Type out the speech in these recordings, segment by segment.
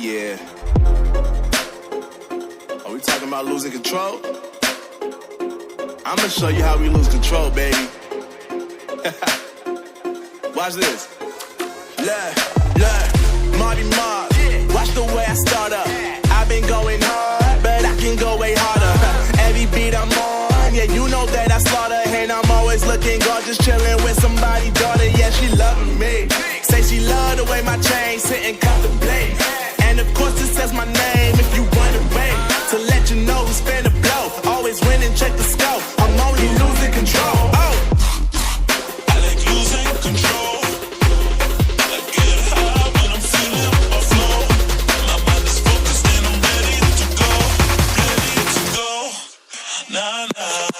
yeah. Are we talking about losing control? I'ma show you how we lose control, baby. Watch this. Look, Marty Mark. Watch the way I start up. I've been going hard, but I can go way harder. Every beat I'm on, yeah, you know that I slaughter. And I'm always looking gorgeous, chilling with somebody's daughter. Yeah, she loving me. Say she love the way my chain sit and contemplate. And of course it says my name if you wondering. To let you know who's finna blow. Always winning, check the scope. I'm only losing control. Oh, I like losing control. I get high when I'm feeling my flow. My mind is focused and I'm ready to go. Ready to go. Nah, nah.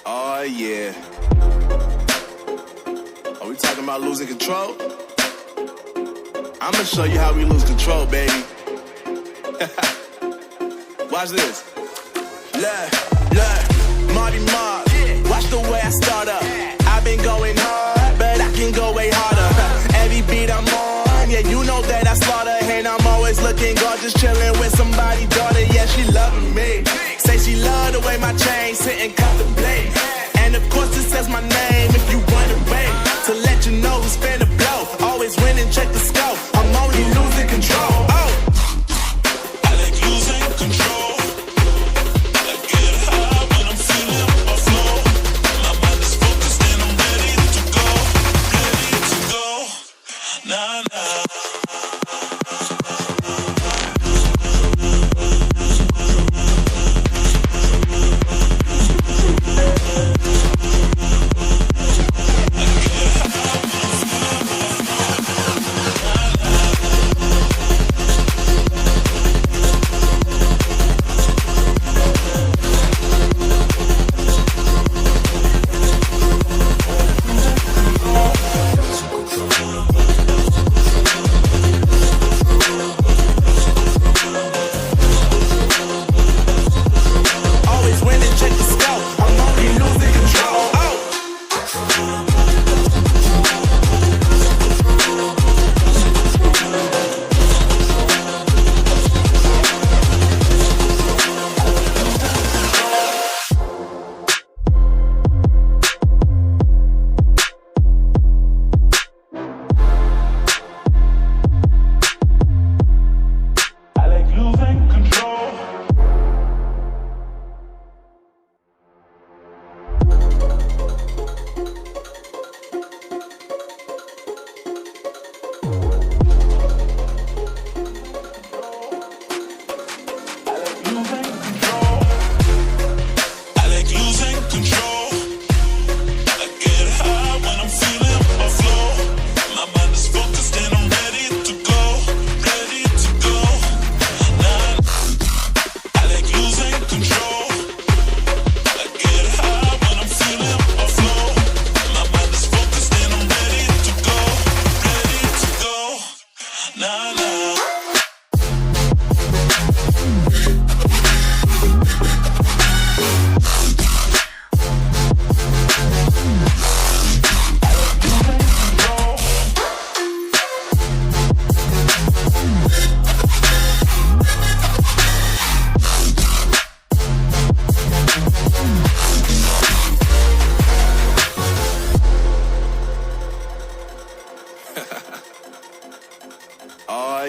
Oh, yeah. Are we talking about losing control? I'ma show you how we lose control, baby. Watch this. Look, Marty Mark. Watch the way I start up. I've been going hard, but I can go way harder. Every beat I'm on, yeah, you know that I slaughter. And I'm always looking gorgeous, chilling with somebody's daughter. Yeah, she loving me. Say she love the way my chain sit and contemplate. And of course it says my name if you wondering. To let you know who's finna blow. Always winning, check the scope. I'm only losing control. Oh, I like losing control. I get high when I'm feeling my flow. My mind is focused and I'm ready to go. Ready to go. Nah, nah.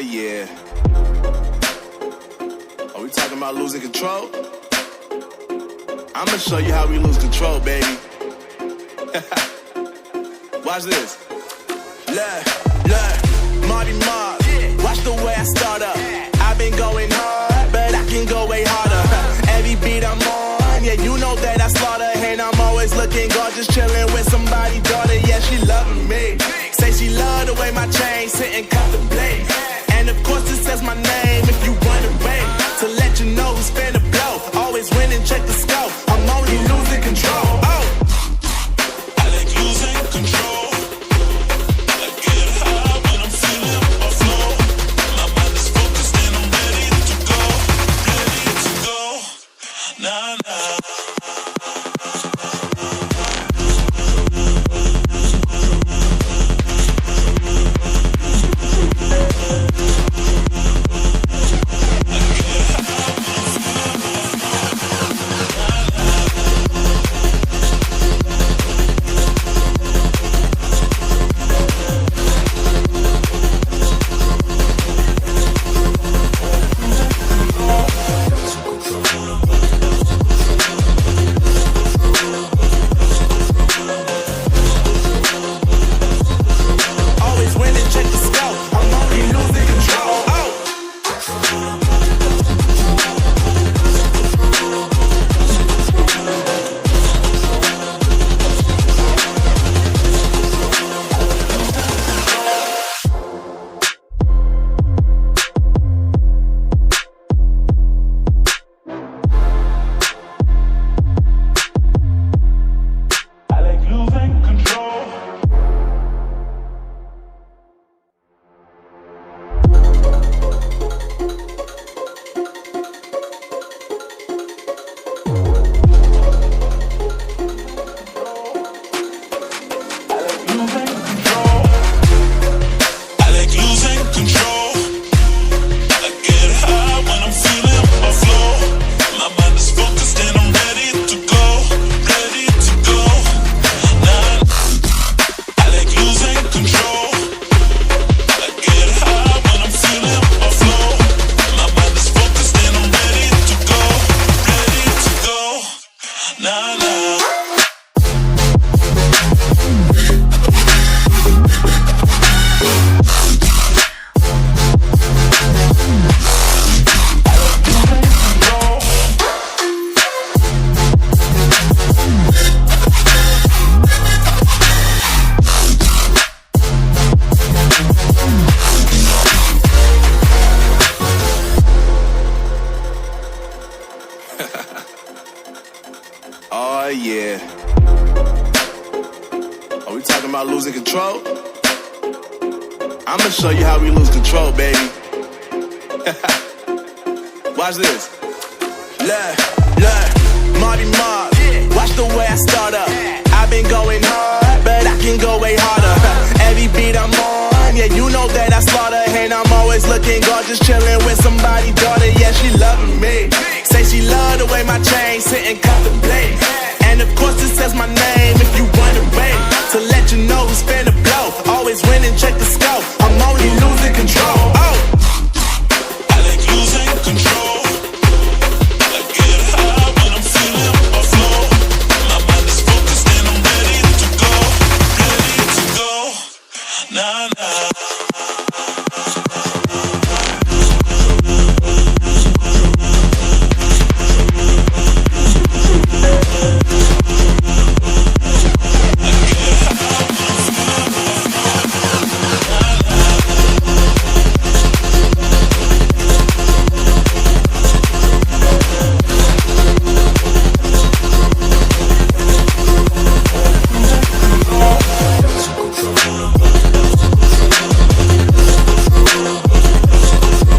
yeah. Are we talking about losing control? I'ma show you how we lose control, baby. Watch this. Look, Marty Mark. Watch the way I start up. I've been going hard, but I can go way harder. Every beat I'm on, yeah, you know that I slaughter. And I'm always looking gorgeous, chilling with somebody's daughter. Yeah, she loving me. Say she love the way my chain sit and contemplate. And of course it says my name if you wanna wait. To let you know who's finna blow. Always winning, check the scope. I'm only losing control. Oh. I like losing control. I get high when I'm feeling my flow. My mind is focused and I'm ready to go. Ready to go. Nah, nah. Oh yeah. Are we talking about losing control? I'ma show you how we lose control, baby. Watch this. Look, Marty Mark. Watch the way I start up. I've been going hard, but I can go way harder. Every beat I'm on, yeah, you know that I slaughter. And I'm always looking gorgeous, chilling with somebody's daughter. Yeah, she loving me. Say she love the way my chain sit and contemplate.